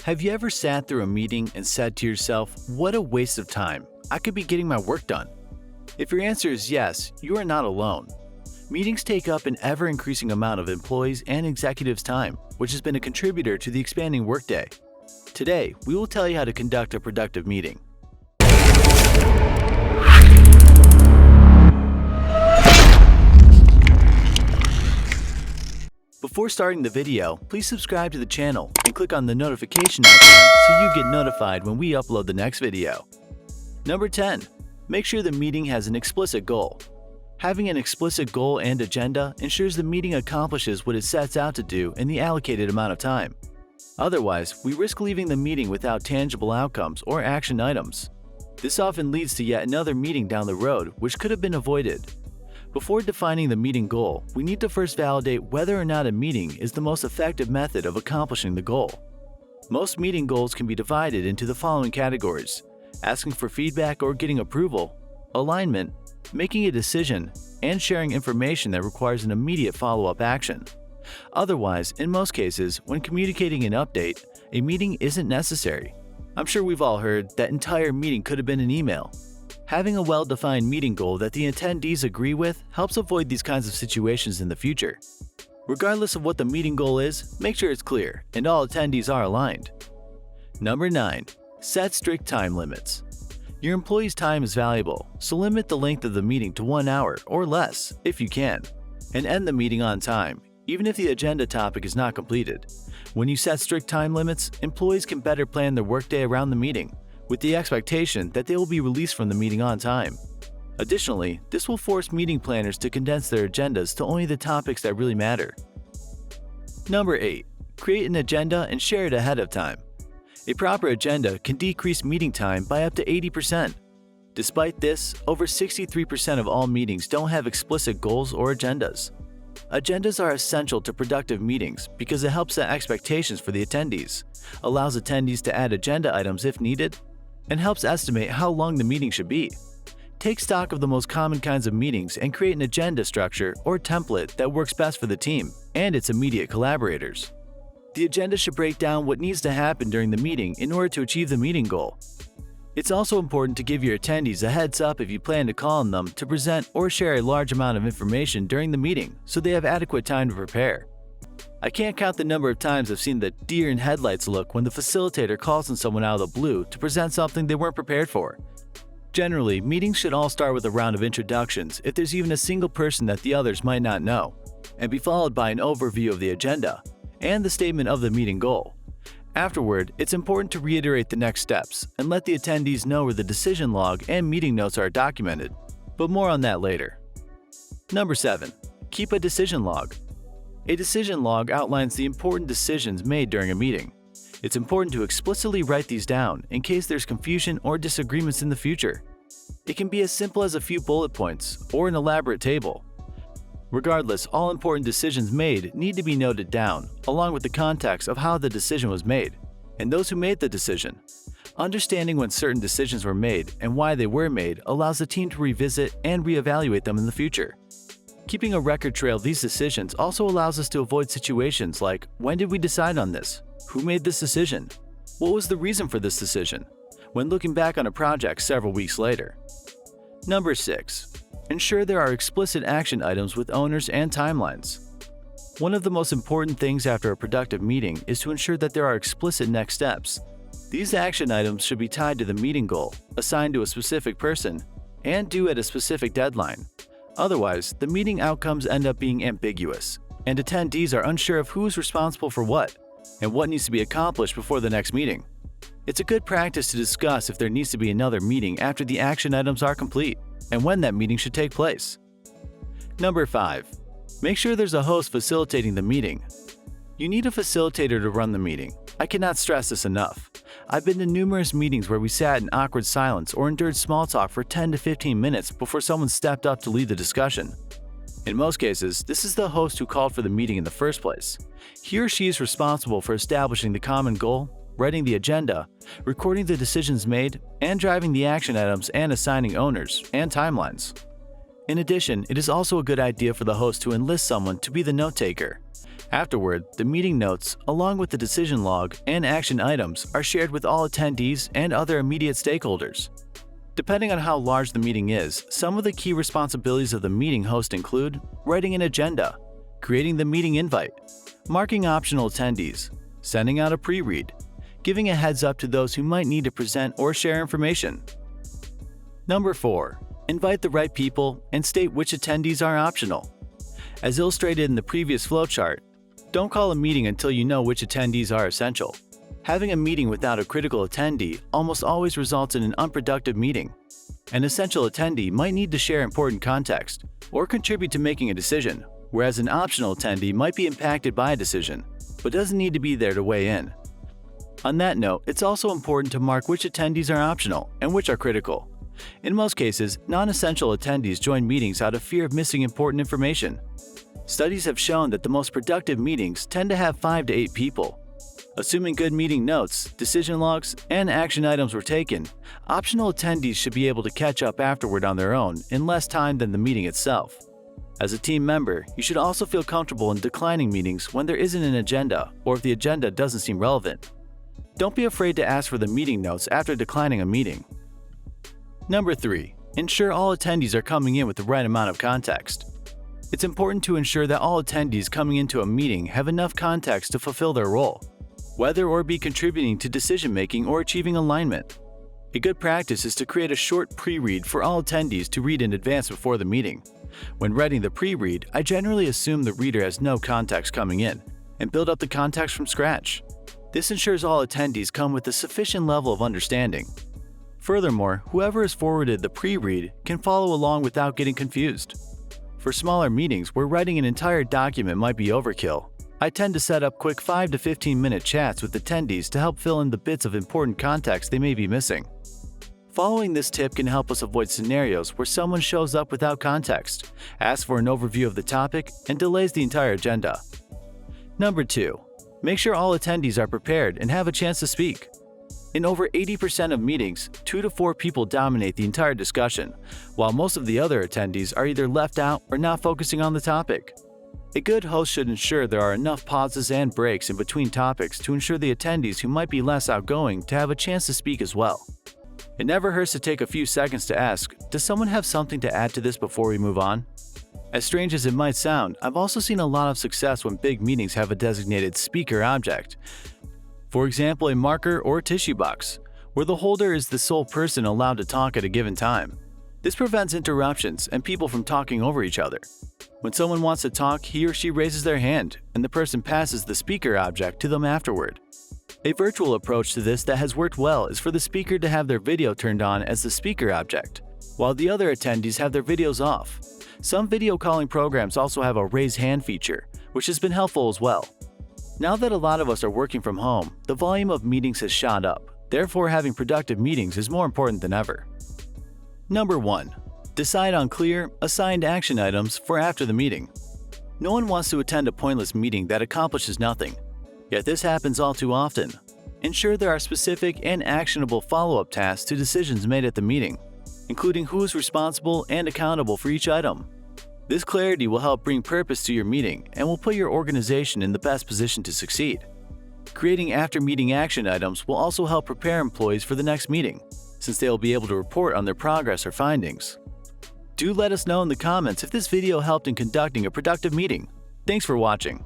Have you ever sat through a meeting and said to yourself, "What a waste of time. I could be getting my work done"? If your answer is yes, you are not alone. Meetings take up an ever-increasing amount of employees' and executives' time, which has been a contributor to the expanding workday. Today, we will tell you how to conduct a productive meeting. Before starting the video, please subscribe to the channel and click on the notification icon so you get notified when we upload the next video. Number 10. Make sure the meeting has an explicit goal. Having an explicit goal and agenda ensures the meeting accomplishes what it sets out to do in the allocated amount of time. Otherwise, we risk leaving the meeting without tangible outcomes or action items. This often leads to yet another meeting down the road, which could have been avoided. Before defining the meeting goal, we need to first validate whether or not a meeting is the most effective method of accomplishing the goal. Most meeting goals can be divided into the following categories: asking for feedback or getting approval, alignment, making a decision, and sharing information that requires an immediate follow-up action. Otherwise, in most cases, when communicating an update, a meeting isn't necessary. I'm sure we've all heard that entire meeting could have been an email. Having a well-defined meeting goal that the attendees agree with helps avoid these kinds of situations in the future. Regardless of what the meeting goal is, make sure it's clear and all attendees are aligned. Number 9. Set strict time limits. Your employees' time is valuable, so limit the length of the meeting to 1 hour or less if you can, and end the meeting on time, even if the agenda topic is not completed. When you set strict time limits, employees can better plan their workday around the meeting, with the expectation that they will be released from the meeting on time. Additionally, this will force meeting planners to condense their agendas to only the topics that really matter. Number 8. Create an agenda and share it ahead of time. A proper agenda can decrease meeting time by up to 80%. Despite this, over 63% of all meetings don't have explicit goals or agendas. Agendas are essential to productive meetings because it helps set expectations for the attendees, allows attendees to add agenda items if needed, and helps estimate how long the meeting should be. Take stock of the most common kinds of meetings and create an agenda structure or template that works best for the team and its immediate collaborators. The agenda should break down what needs to happen during the meeting in order to achieve the meeting goal. It's also important to give your attendees a heads up if you plan to call on them to present or share a large amount of information during the meeting so they have adequate time to prepare. I can't count the number of times I've seen the deer in headlights look when the facilitator calls on someone out of the blue to present something they weren't prepared for. Generally, meetings should all start with a round of introductions if there's even a single person that the others might not know, and be followed by an overview of the agenda and the statement of the meeting goal. Afterward, it's important to reiterate the next steps and let the attendees know where the decision log and meeting notes are documented, but more on that later. Number 7. Keep a decision log. A decision log outlines the important decisions made during a meeting. It's important to explicitly write these down in case there's confusion or disagreements in the future. It can be as simple as a few bullet points or an elaborate table. Regardless, all important decisions made need to be noted down, along with the context of how the decision was made, and those who made the decision. Understanding when certain decisions were made and why they were made allows the team to revisit and reevaluate them in the future. Keeping a record trail of these decisions also allows us to avoid situations like, when did we decide on this? Who made this decision? What was the reason for this decision? When looking back on a project several weeks later. Number 6. Ensure there are explicit action items with owners and timelines. One of the most important things after a productive meeting is to ensure that there are explicit next steps. These action items should be tied to the meeting goal, assigned to a specific person, and due at a specific deadline. Otherwise, the meeting outcomes end up being ambiguous, and attendees are unsure of who is responsible for what, and what needs to be accomplished before the next meeting. It's a good practice to discuss if there needs to be another meeting after the action items are complete, and when that meeting should take place. Number 5. Make sure there's a host facilitating the meeting. You need a facilitator to run the meeting. I cannot stress this enough. I've been to numerous meetings where we sat in awkward silence or endured small talk for 10 to 15 minutes before someone stepped up to lead the discussion. In most cases, this is the host who called for the meeting in the first place. He or she is responsible for establishing the common goal, writing the agenda, recording the decisions made, and driving the action items and assigning owners and timelines. In addition, it is also a good idea for the host to enlist someone to be the note taker. Afterward, the meeting notes, along with the decision log and action items, are shared with all attendees and other immediate stakeholders. Depending on how large the meeting is, some of the key responsibilities of the meeting host include writing an agenda, creating the meeting invite, marking optional attendees, sending out a pre-read, giving a heads up to those who might need to present or share information. Number 4. Invite the right people and state which attendees are optional. As illustrated in the previous flowchart, don't call a meeting until you know which attendees are essential. Having a meeting without a critical attendee almost always results in an unproductive meeting. An essential attendee might need to share important context or contribute to making a decision, whereas an optional attendee might be impacted by a decision, but doesn't need to be there to weigh in. On that note, it's also important to mark which attendees are optional and which are critical. In most cases, non-essential attendees join meetings out of fear of missing important information. Studies have shown that the most productive meetings tend to have 5 to 8 people. Assuming good meeting notes, decision logs, and action items were taken, optional attendees should be able to catch up afterward on their own in less time than the meeting itself. As a team member, you should also feel comfortable in declining meetings when there isn't an agenda or if the agenda doesn't seem relevant. Don't be afraid to ask for the meeting notes after declining a meeting. Number 3. Ensure all attendees are coming in with the right amount of context. It's important to ensure that all attendees coming into a meeting have enough context to fulfill their role, whether or be contributing to decision-making or achieving alignment. A good practice is to create a short pre-read for all attendees to read in advance before the meeting. When writing the pre-read, I generally assume the reader has no context coming in and build up the context from scratch. This ensures all attendees come with a sufficient level of understanding. Furthermore, whoever has forwarded the pre-read can follow along without getting confused. For smaller meetings where writing an entire document might be overkill, I tend to set up quick 5 to 15-minute chats with attendees to help fill in the bits of important context they may be missing. Following this tip can help us avoid scenarios where someone shows up without context, asks for an overview of the topic, and delays the entire agenda. Number 2. Make sure all attendees are prepared and have a chance to speak. In over 80% of meetings, 2 to 4 people dominate the entire discussion, while most of the other attendees are either left out or not focusing on the topic. A good host should ensure there are enough pauses and breaks in between topics to ensure the attendees who might be less outgoing to have a chance to speak as well. It never hurts to take a few seconds to ask, does someone have something to add to this before we move on? As strange as it might sound, I've also seen a lot of success when big meetings have a designated speaker object. For example, a marker or tissue box, where the holder is the sole person allowed to talk at a given time. This prevents interruptions and people from talking over each other. When someone wants to talk, he or she raises their hand, and the person passes the speaker object to them afterward. A virtual approach to this that has worked well is for the speaker to have their video turned on as the speaker object, while the other attendees have their videos off. Some video calling programs also have a raise hand feature, which has been helpful as well. Now that a lot of us are working from home, the volume of meetings has shot up. Therefore, having productive meetings is more important than ever. Number 1. Decide on clear, assigned action items for after the meeting. No one wants to attend a pointless meeting that accomplishes nothing. Yet this happens all too often. Ensure there are specific and actionable follow-up tasks to decisions made at the meeting, including who is responsible and accountable for each item. This clarity will help bring purpose to your meeting and will put your organization in the best position to succeed. Creating after-meeting action items will also help prepare employees for the next meeting, since they will be able to report on their progress or findings. Do let us know in the comments if this video helped in conducting a productive meeting. Thanks for watching.